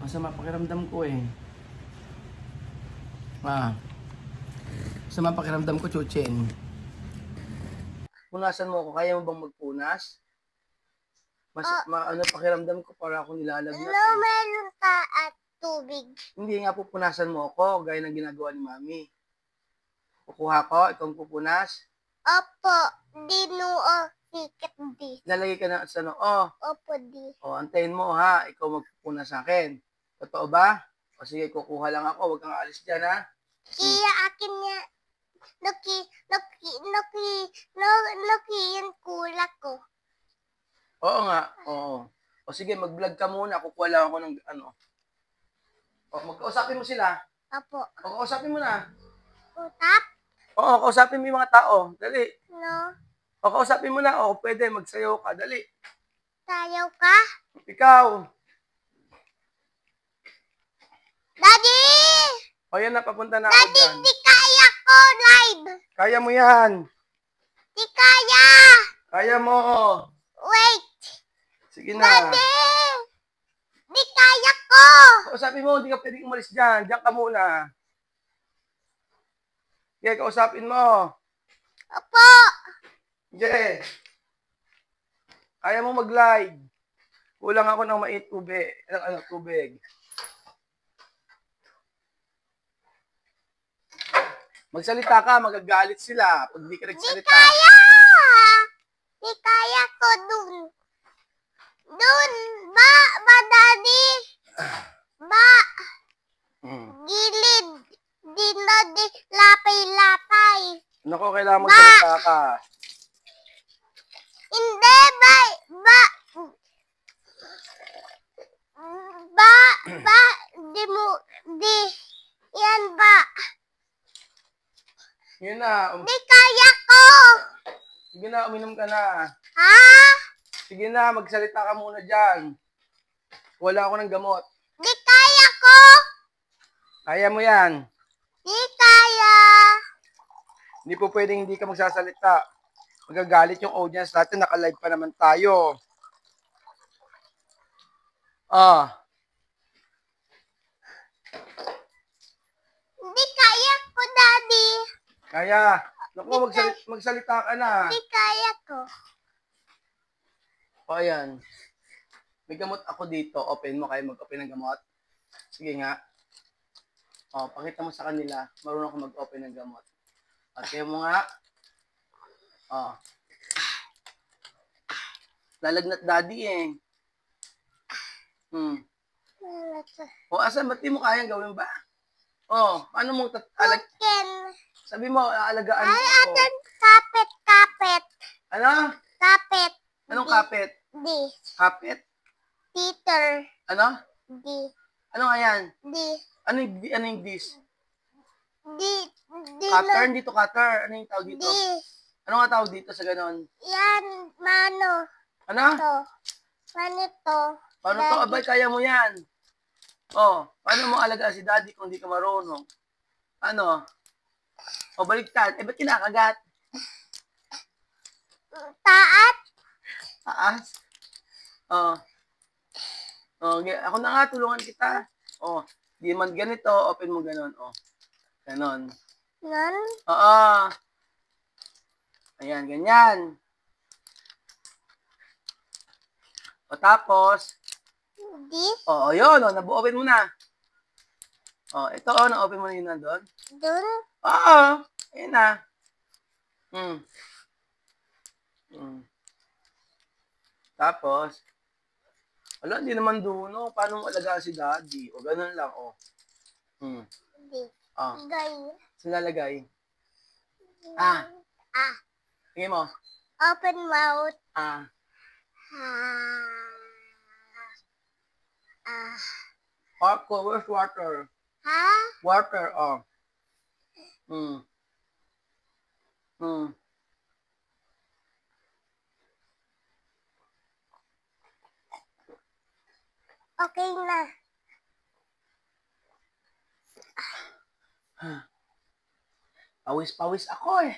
Masama pakiramdam ko eh. Masama pakiramdam ko, Chuchin. Punasan mo ako. Kaya mo bang magpunas? Ano pakiramdam ko para ako nilalagnat. Hello, meron ka at tubig. Hindi nga pupunasan mo ako, gaya ng ginagawa ni Mami. Kukuha ko, ikaw ang pupunas. Opo, dinuo, sikat di. Lalagay ka na sa noo. Opo, di. O, antayin mo ha, ikaw magpupunas sa akin. Totoo ba? O sige, kukuha lang ako, huwag kang aalis dyan ha. Kaya akin niya, yan kulak ko. Oo nga, oo. O sige, mag-vlog ka muna, kukuha lang ako ng ano. O, magkausapin mo sila. Opo. O, kausapin mo na. Utap? Oo, kausapin mo yung mga tao. Dali. No. O, kausapin mo na. O, pwede, magsayaw ka. Dali. Sayaw ka? Ikaw. Daddy! O, yan na, papunta na ako Daddy, dyan. di kaya ko live. Kaya mo yan. Di kaya. Kaya mo. Wait. Sige na. Daddy! Di kaya ko. Kausapin mo, hindi ka pwedeng umalis dyan. Diyan ka muna. Sige, kausapin mo. Opo. Sige. Kaya mo mag-live. Kulang ako ng mait tubig. Tubig. Magsalita ka, magagalit sila. Pag di ka Di nagsalita. kaya. Di kaya ko dun. Dun. Ba, Daddy. Ba, gilid. Di na di lapay-lapay. Naku, kailangan magsalita ka. Hindi, yan ba? Yun na. Di kaya ko. Sige na, uminom ka na. Ha? Sige na, magsalita ka muna dyan. Wala ako ng gamot. Di kaya ko. Kaya mo yan. Di kaya. Hindi po pwedeng hindi ka magsasalita. Magagalit yung audience natin. Naka-live pa naman tayo. Di kaya ko, Daddy. Kaya. Naku, magsalita ka na. Di kaya ko. O, ayan. May gamot ako dito. Open mo. Kaya mag-open ng gamot. Sige nga. O, pakita mo sa kanila. Marunong ako mag-open ng gamot. At kaya mo nga. O. Lalagnat daddy eh. O, asan? Ba't di mo kayang gawin ba? O, paano mo Ken. sabi mo, aalagaan mo Ay, ako. atin kapit. Ano? Kapit. Anong kapit? Di. Kapit? Peter. Ano? Di. Ano nga yan? Di. Ano yung this? Di. Cutter? Dito cutter. Ano yung tawag dito? Di. Ano nga tawag dito sa ganon? Yan, mano. Ano? To. Manito. Paano to? Abay, kaya mo yan. O, paano mo alagaan si daddy kung di ka marunong? Ano? O, baliktad. Eh, ba't kinakagat? Taat. Taas? O. O, ako na nga, tulungan kita. O, di man ganito, open mo ganon. O, ganon. Nan. Oo. Ayan, ganyan. O, tapos, Di. o, yun, o, nabu-open mo na. O, ito, o, na-open mo na yun na doon. Dun. Oo, ayan na. Tapos, wala, hindi naman duno. Paano mo alagaan si daddy? O, ganun lang, o. Di. O, Gay. sinalagay. Ah. Tingin mo. Open mouth. Where's water? Ha? Water, o. Okay na. Pawis-pawis ako eh.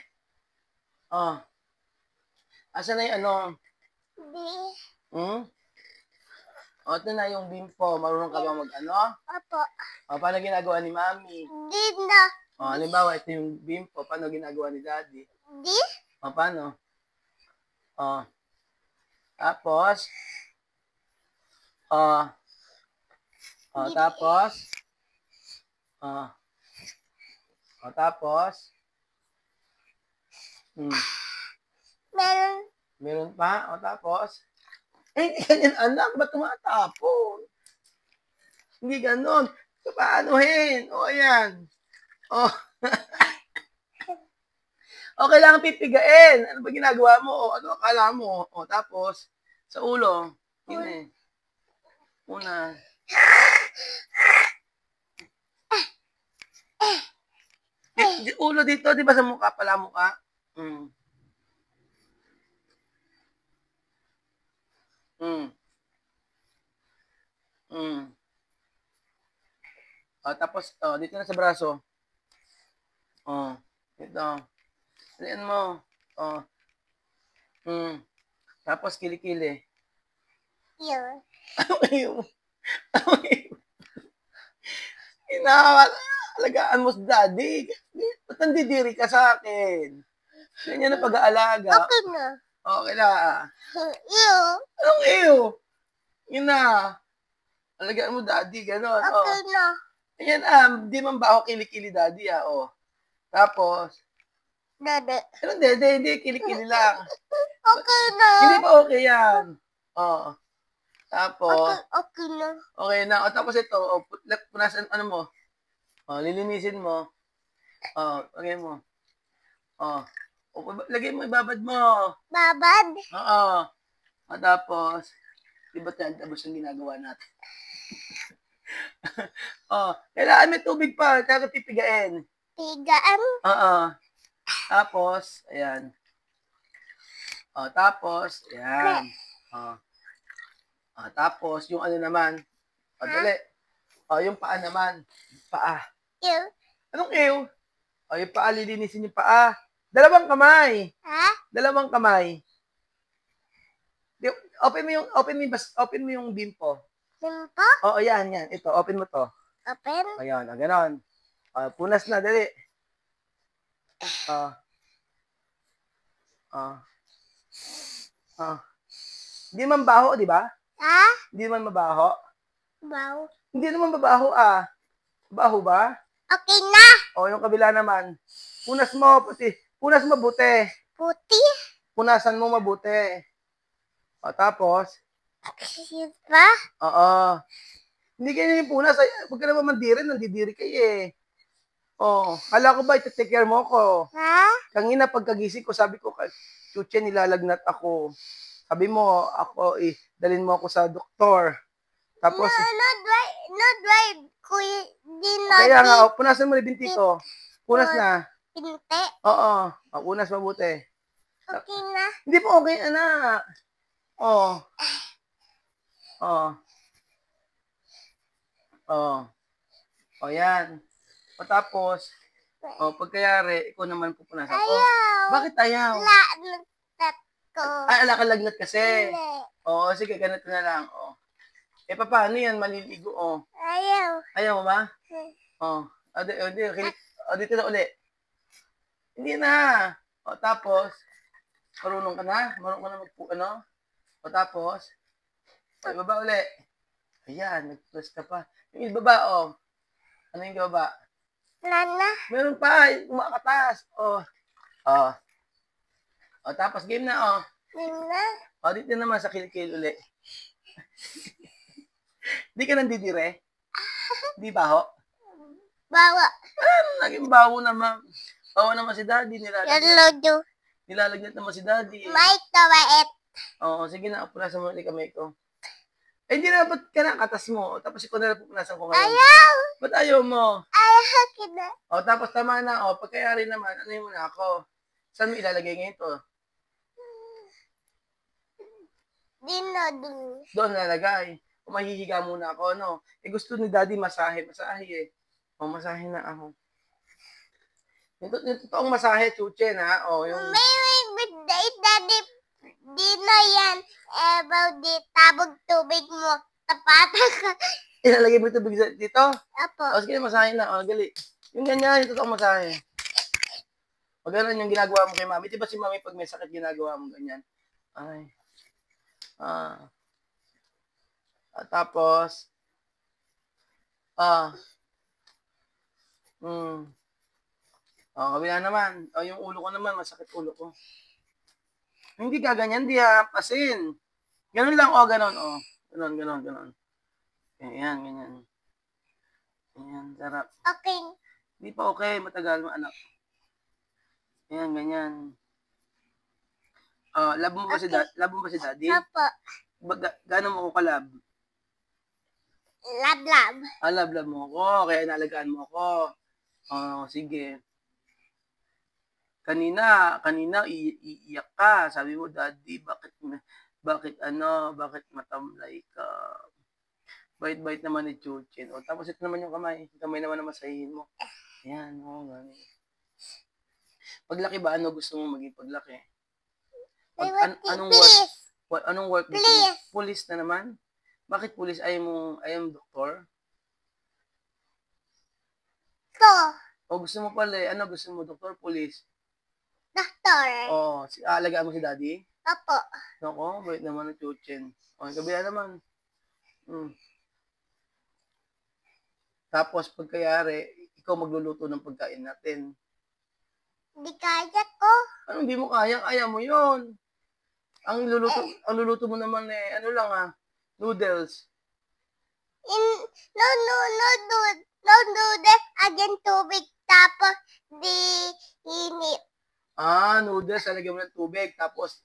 Oh. Asa na yung ano? Di. O, ito na yung bimpo. Marunong ka ba mag-ano? Opo. O, paano ginagawa ni Mami? Dino. O, halimbawa, ito yung bimpo. Paano ginagawa ni Daddy? Di. O, paano? O, tapos, o, tapos, tapos, Meron. meron pa? O, tapos, hindi ganyan, anak. Ba't tumatapon? Hindi ganon. Paanuhin. O, ayan. O. O, kailangan pipigain. Ano ba ginagawa mo? O, ano akala mo? O, tapos, sa ulo. Yun eh. Una. Ulo dito, di ba sa mukha pala mukha? Tapos, dito na sa braso. Dito. Salian mo. Tapos, kilikili. Yun. Ano kayo? Alagaan mo sa daddy. Ba't nandidiri ka sa akin? Ganyan na pag-aalaga. Okay na. Okay na. Iyo. Anong iyo? Yun na. Alagaan mo daddy, gano'n. Okay na. Ayan, di man ba ako kilikili daddy, Tapos, Dede. ano, hindi, kilikili lang. Okay na. Hindi pa okay yan. Tapos, Okay na. okay na. Tapos ito, punasan, ano mo? Lilinisin mo. Lagay mo. Lagay mo, ibabad mo. Babad. Oo. Tapos, di ba tapos yung ginagawa natin? Kailangan may tubig pa, kaya pipigain. Tigaan. Tapos, ayan. Tapos, ayan. Tapos, yung ano naman. Dali. Yung paa naman. Paa. Ew. Anong ew? Yung paa, lilinisin yung paa. Dalawang kamay. Ha? Dalawang kamay. Open mo yung bimpo. Bimpo? Oo, yan. Ito, open mo to. Open? Ayan, ganon. Punas na, dali. Hindi man baho, di ba? Ha? Hindi man mabaho. Baw. Hindi naman mabaho, Baho ba? Okay na. Yung kabila naman. Punas mo, punas mabuti. Puti? Punasan mo mabuti. Tapos? Yun pa? Oo. Hindi kayo yung punas. Huwag ka naman mandiri, nandidiri kayo eh. Kala ko ba iti-take care mo ko? Ha? Kanina pagkagising ko, sabi ko, Chuche, nilalagnat ako. Sabi mo, dalhin mo ako sa doktor. Tapos, No drive. Kuya, di na. kaya nga, punasan mo na binti ko. Punas na. Pinte. Oo. Punas mabuti. Okay na. Hindi po okay, anak. Yan. Tapos, pagkayari, ikaw naman pupunasan ko. Ayaw. Bakit ayaw? Lagnat ko. Alakalagnat kasi. Hindi. Sige, ganito na lang. Paano yan? Maliligo, Ayaw. Ayaw mo ba? Dito na uli. Hindi na. Tapos, marunong ka na? Marunong ka na magpuano? Tapos, ibaba uli. Ayan, nag-plus ka pa. Yung ibaba, Ano yung ibaba? Nana. Meron pa, umakatas. Tapos game na, Nina. Dito naman sa kilikil uli. Di ka nandidire? Di baho? Bawa. Naging baho naman. Baho naman si daddy. Yalodo. Nilalagnat naman si daddy. May tawait. Sige na, punasan mo ulit kamay ko. Hindi na, ba't ka na katas mo? Tapos ikaw na lang pupunasan ko ngayon. Ayaw. Ba't ayaw mo? Ayaw kita. Tapos tama na, pagkayari naman, ano yun muna ako? Saan mo ilalagay ngayon to? Dinado. Doon lalagay. Mahihiga muna ako, gusto ni daddy masahe. Masahe eh. Masahe na ako. Yung totoong masahe, Chuche, na. Yung... May birthday, daddy. Di na yan. About di tabog tubig mo. Tapata ka. Ilalagay mo yung tubig dito? Opo. O, sige, masahin lang. O, gali. Yung ganyan, yung totoong masahe. O, ganun yung ginagawa mo kay mami. Di ba si mami pag may sakit ginagawa mo ganyan? Ay. Tapos, ah, hmm. O, kabila naman. O, yung ulo ko naman, masakit ulo ko. Hindi gaganyan, di hapasin. Ganun lang, o, ganun, o. Ganun, ganun, ganun. Ganyan, ganyan. Ganyan, sarap. Okay. Hindi pa okay, matagal mo, anak. Ganyan, ganyan. Love mo ba si daddy? Opo. Gaano mo ako kalab? Lab. Love mo ako, kaya inalagaan mo ako. Sige. Kanina, iiyak ka. Sabi mo, daddy, bakit matamlay ka? Bait-bait naman ni Chuchin. O, tapos ito naman yung kamay. Yung kamay naman na masahin mo. Ayan, gani. Paglaki ba, ano gusto mo maging paglaki? Anong work gusto mo? Police na naman? Bakit police? Ayaw mo doktor? O gusto mo pala ano gusto mo, doktor, police? Doktor. Alagaan mo si daddy? Opo. Nako, bait naman ng Chuchin. O, kabila naman. Tapos, pagkayari, ikaw magluluto ng pagkain natin. Hindi kaya ko. Anong hindi mo kaya? Kaya mo yon. Ang luluto mo naman ano lang noodles. No noodles, again tubig, tapos di init. Noodles, lalagyan mo ng tubig, tapos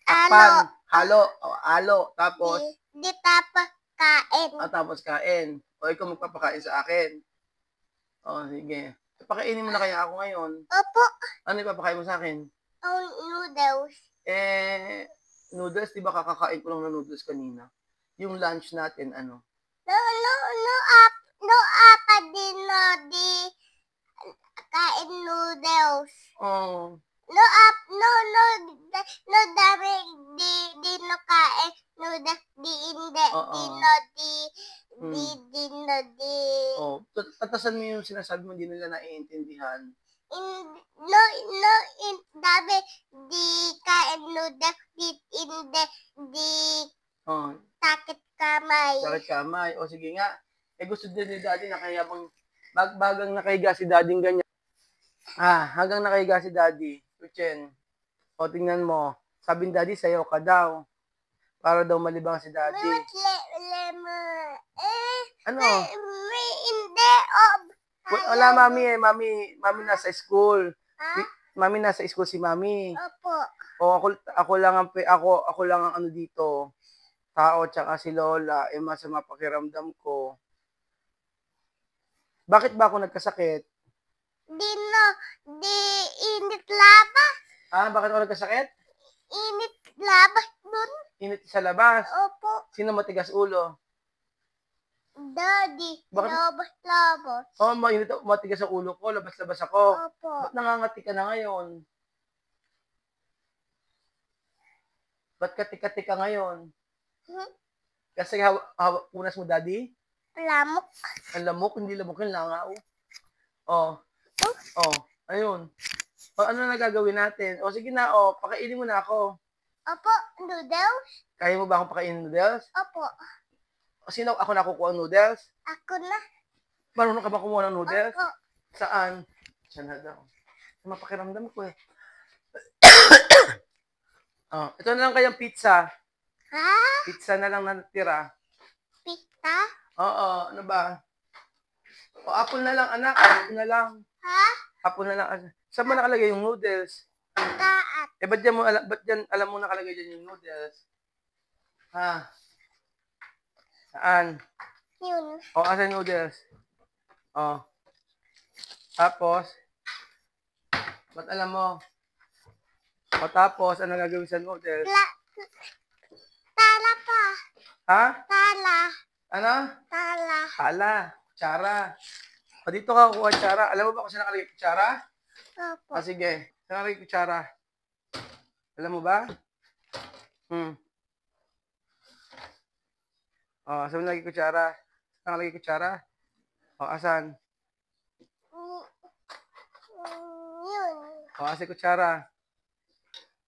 takpan, halo, tapos Di tapos kain. tapos kain. O, ikaw magpapakain sa akin. O, sige. Pakainin mo na kaya ako ngayon. Opo. Ano ipapakain mo sa akin? Noodles. Noodles, di ba kakakain ko lang ng noodles kanina? Yung lunch natin, ano? No, apa din di kain noodles. No, dami di no kain noodles, di hindi, di. Tatasan mo yung sinasabi mo, hindi nila naiintindihan. Dami di kain noodles, di hindi, di sakit kamay. Sakit kamay. O, sige nga. Gusto din ni daddy nakayabang bagang nakahiga si daddy ganyan. Hanggang nakahiga si daddy. Chuchen. O, tingnan mo. Sabi ni daddy, sayaw ka daw. Para daw malibang si daddy. Ano? Hindi. Wala, mami. Mami nasa school. Mami nasa school si mami. Opo. O, ako lang ang ano dito. Tao, tsaka si Lola. Masama pakiramdam ko. Bakit ba ako nagkasakit? Di init labas. Bakit ako nagkasakit? Init labas dun. Init sa labas? Opo. Sino matigas ulo? Daddy. Bakit? Labas. Matigas ang ulo ko. Labas-labas ako. Opo. Ba't nangangati ka na ngayon? Ba't katika-tika ka ngayon? Kasi punas mo, daddy? Lamok. Ang lamok, hindi lamok yung langaw. Ayun. Ano na gagawin natin? Sige na, pakainin mo na ako. Opo, noodles? Kaya mo ba akong pakainin noodles? Opo. Sino ako nakukuha ng noodles? Ako na. Marunong ka ba kumuha ng noodles? Opo. Saan? Saan na daw? Mapakiramdam ko eh. Ito na lang kayang pizza. Pizza na lang natira. Pizza? Oo, ano ba? Apple na lang, anak. Apple na lang. Apple na lang. Saan mo nakalagay yung noodles? Taat. Ba't dyan alam mo nakalagay dyan yung noodles? Saan? Yun. Asan yung noodles? Tapos, ba't alam mo? Tapos, ano gagawin sa noodles? Tala pa. Tala. Ano? Tala. Kutsara. Dito ka kukuha kutsara. Alam mo ba kung saan nakalagay kutsara? Opo. Sige. Saan nakalagay kutsara? Alam mo ba? Oh, saan mo lagi kutsara? Saan ka lagi kutsara? Oh, asan? Yun. Oh, asan kutsara?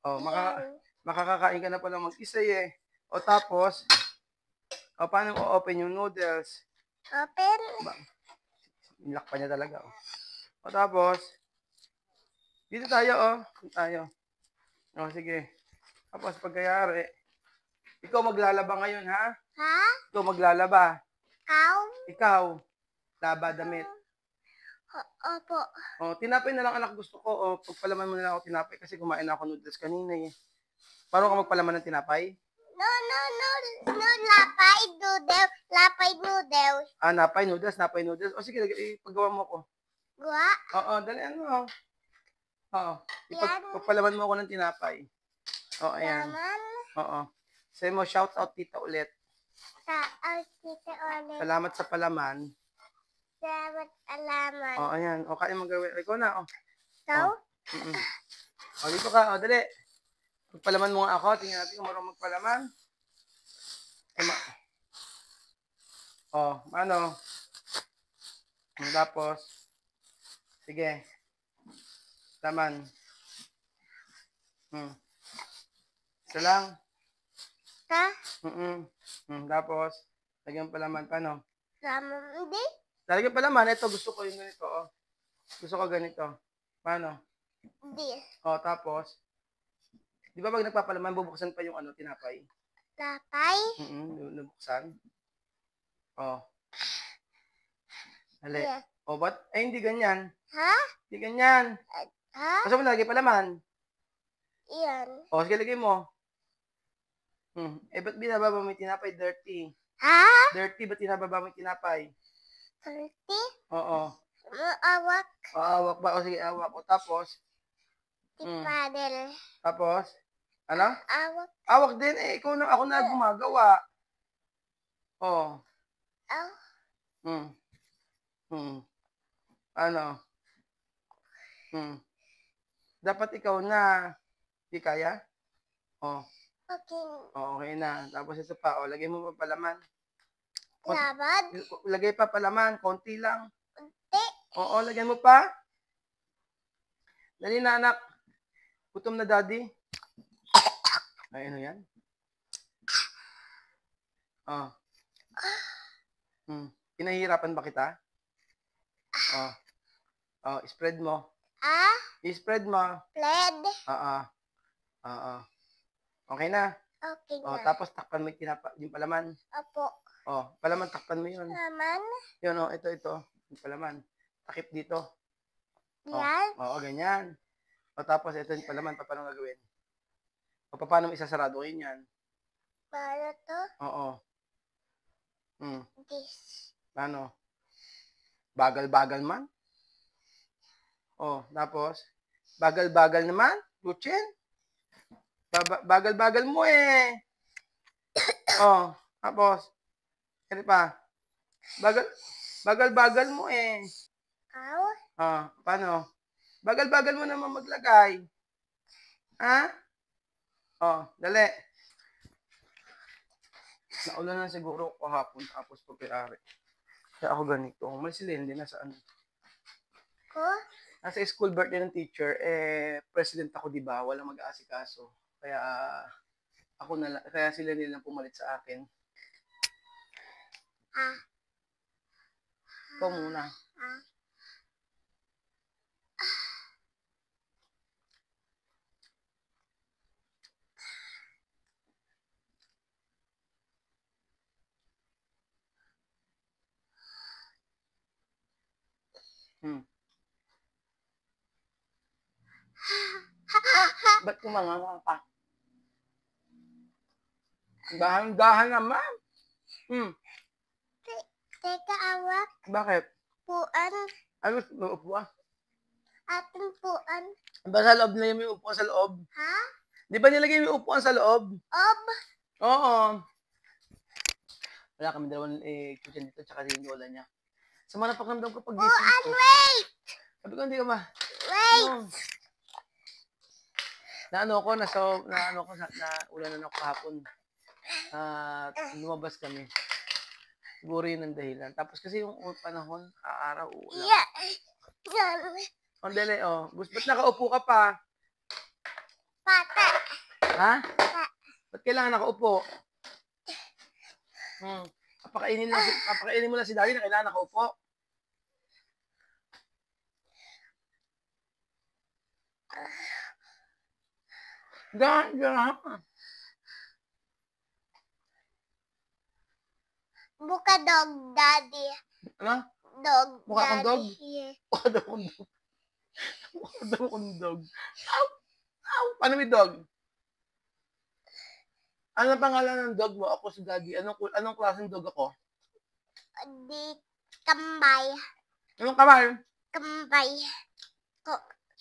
Oh, Yan. makakakain ka na pala mag-isa eh. O tapos, o paano mo open yung noodles? Open. Nilak pa niya talaga. Oh. O tapos, dito tayo oh. Dito tayo. O sige. Tapos pagkayari, ikaw maglalaba ngayon ha? Ha? Ikaw maglalaba. Cow? Ikaw, laba damit. Opo. O, tinapay na lang anak gusto ko. O, pagpalaman mo na lang ako tinapay kasi kumain ako noodles kanina eh. Paano ka magpalaman ng tinapay? No. Lapay noodle. Lapay noodle. Ah, napay noodles. O sige, ipagawa mo ko. Gwa? Oo, dali ano. Oo. Yan. Pagpalaman mo ako ng tinapay. O, ayan. Naman. Oo. Say mo, shout out tita ulit. Sa kita ulit. Salamat sa palaman. Salamat alaman. O, ayan. O, kaya mo gawin. Ikaw na, o. So? O, dito ka. O, dali. Pagpalaman mo nga ako. Tingnan natin kung marunong magpalaman. O, ano? Tapos, sige. Laman. Isa lang. Ha? Tapos, lagyan palaman. Paano? Sama hindi? Lalagyan palaman. Ito, gusto ko yung ganito. O. Gusto ko ganito. Paano? Hindi. O, tapos, di ba pag nagpapalaman, bubuksan pa yung ano, tinapay? Lapay? Nabuksan. O. Dali. Yeah. O, ba't? Eh, hindi ganyan. Ha? Hindi ganyan. Ha? Kasi mo lagay palaman. Yan. O, sige, lagay mo. Eh, ba't binababa mo yung tinapay? Dirty. Ha? Dirty, ba't binababa mo yung tinapay? Salty? Oo. Maawak? O, awak ba? O, sige, awak. O, tapos? Tipadel. Tapos? Ano? Awak? Awak din. Eh, ako na gumagawa. O. Aw? Ano? Dapat ikaw na. Di kaya? O. Okay. O, okay na. Tapos ito pa. O, lagay mo pa palaman. Labad? Lagay pa palaman. Konti lang. Unti? Oo, lagyan mo pa. Dali na, anak. Gutom na, daddy. Ay, ano yan? Oh. Pinahihirapan ba kita? Oh. Oh, spread mo. Ah? I-spread mo. Pled? Oo. Okay na. Okay Oh, na. tapos takpan mo yung palaman. Opo. Oh, palaman, takpan mo yun. Naman? Yun, oh, ito. Yung palaman. Takip dito. Yan? Oo, ganyan. O, tapos ito yung palaman, paano gagawin? O, paano mo isasarado yan? Paano to? Oo. This. Paano? Bagal-bagal man? O, tapos, bagal-bagal naman? Luchin? Bagal-bagal mo eh. O, tapos, ano pa? Bagal-bagal mo eh. Aw? Paano? Bagal-bagal mo naman maglagay. Ha? Dali. Naulan na siguro kahapon tapos pagkayari. Kaya ako ganito. May si Lindy nasa ano. Ko? Nasa school birthday ng teacher, president ako, di ba? Walang mag-aasikaso. Kaya kaya sila nilang pumalit sa akin. Ikaw muna. Ba't kumanganga ka? Dahan-dahan naman. Teka, awak. Bakit? Puan. Ano may upuan? Ating puan. Ba sa loob na yung upuan sa loob? Ha? Di ba nilagay yung upuan sa loob? Ob? Oo. Wala kami dalawang kitchen dito tsaka yung lola niya. Sama na pakiramdam ko pag gising Puan, ko. wait! Sabi ko, hindi ka ba? Wait! Na ulan na ako kahapon. Lumabas kami. Siguro yun ang dahilan. Tapos kasi yung panahon, araw, ulan. Yeah. Yan. O, dali, o. Ba't nakaupo ka pa? Pata. Ha? Ba't kailangan nakaupo? Papakainin mo lang si daddy na kailangan nakaupo. Diyan. Buka dog, daddy. Ano? Dog, Mukha kang dog? Yeah. Mukha daw akong dog. Mukha daw akong dog. Ow! Ow! Paano may dog? Ano ang pangalan ng dog mo? Ako si daddy. Anong klaseng dog ako? Di kambay. Anong kamay? Kambay.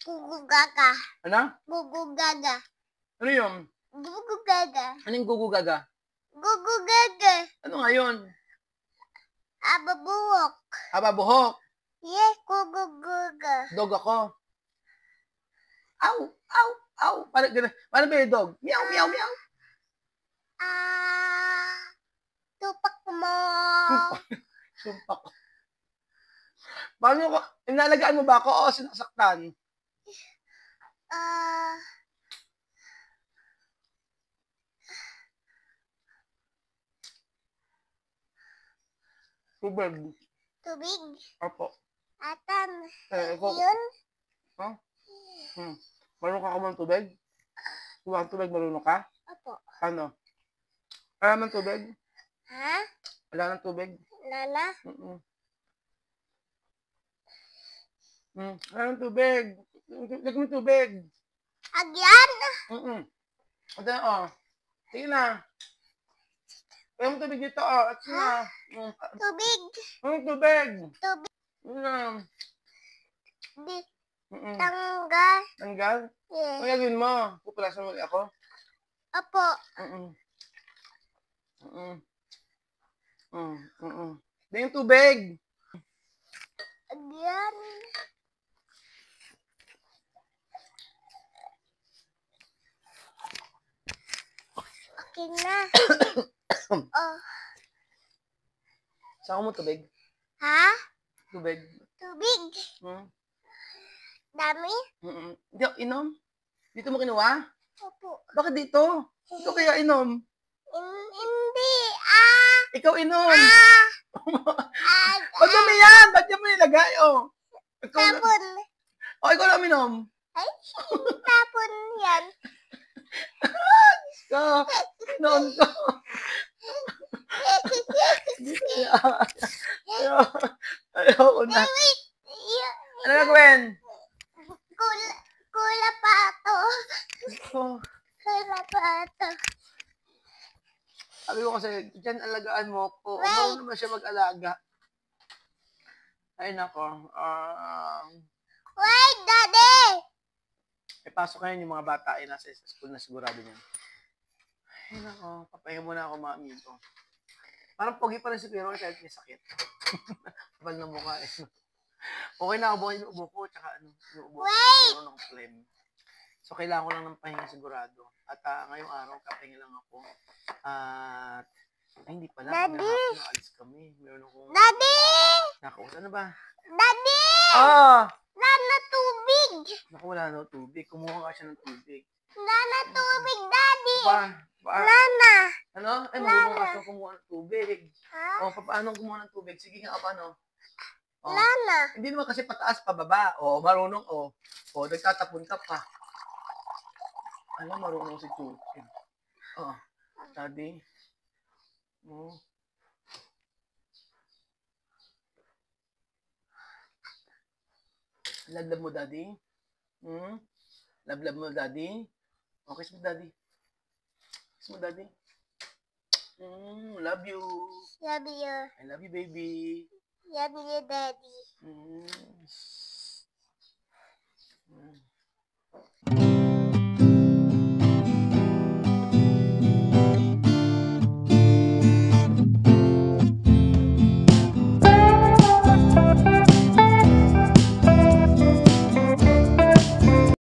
Gugugaga. Ano? Gugugaga. Ano yun? Gugugaga. Anong gugugaga? Gugugaga. Ano nga yun? Ababuhok. Buhok. Yes, gugugaga. Dog ako. Ow! Ow! Ow! Paano ba yung dog? Meow! Meow! Meow! Tupak mo. Sumpak ko. Paano ko? Inalagaan mo ba ako o sinasaktan? Tubig. Tubig. Opo. Atan. Ikaw. Yun. Ha? Marunong ka kumang tubig? Kumang tubig, marunong ka? Opo. Ano? Wala ng tubig? Ha? Wala ng tubig? Lala? Wala ng tubig. Lagyan mo tubig. Agyan? Ito na, oh. Sige na. Wala mo tubig dito, oh. At sige na. Tubig. Tubig. Tubig. Di. Tanggal. Tanggal? Yes. Ano gagawin mo? Pupulasan mo ulit ako? Opo. Di yung tubig. Agyan. Okay na. Oh. Saan mo tubig? Ha? Tubig. Tubig. Dami? Hindi ako inom. Dito mo kinuha? Opo. Bakit dito? Ikaw kaya inom? Hindi. Ikaw inom. Ba't dami yan? Ba't yan mo nilagay? Oh. Tapon. Ikaw lang inom. Ay, tapon yan. Ka. Noon ko. Ayoko na. Ano gagawin? Kula pa ito. Oh. Kula pa ito. Sabi ko kasi, dyan alagaan mo ko. Ano naman siya mag-alaga? Ay, nako. Wait, Daddy! Pasok ngayon yung mga bata ay nasa school na sigurado niyan. Ay, nako. Papahinga muna ako mga amigo. Parang pogi pa rin si Pero kahit may sakit. Kapal na mukha eh. Okay na ako, inuubo ko, tsaka inuubo ko. Meron ng phlegm. So, kailangan ko lang ng pahinga sigurado. At ngayong araw, kapahinga lang ako. At, hindi pala. Daddy! Naalis kami. Meron akong... Daddy! Nakaus, ano ba? Daddy! Wala na tubig! Naku, wala na tubig. Kumuha nga siya ng tubig. Wala na tubig, Daddy! Wala na! Ano? Ay, marunong ka siya kumuha ng tubig. Ha? Paano kumuha ng tubig? Sige nga, paano? Wala na. Hindi naman kasi pataas, pababa. Marunong, nagtatapon ka pa. Alam, marunong si Chuchi. Daddy. Lablab mo, Daddy? Lablab mo, Daddy? Kiss mo, Daddy. Kiss mo, Daddy. Love you. Love you. I love you, baby. Love you, Daddy.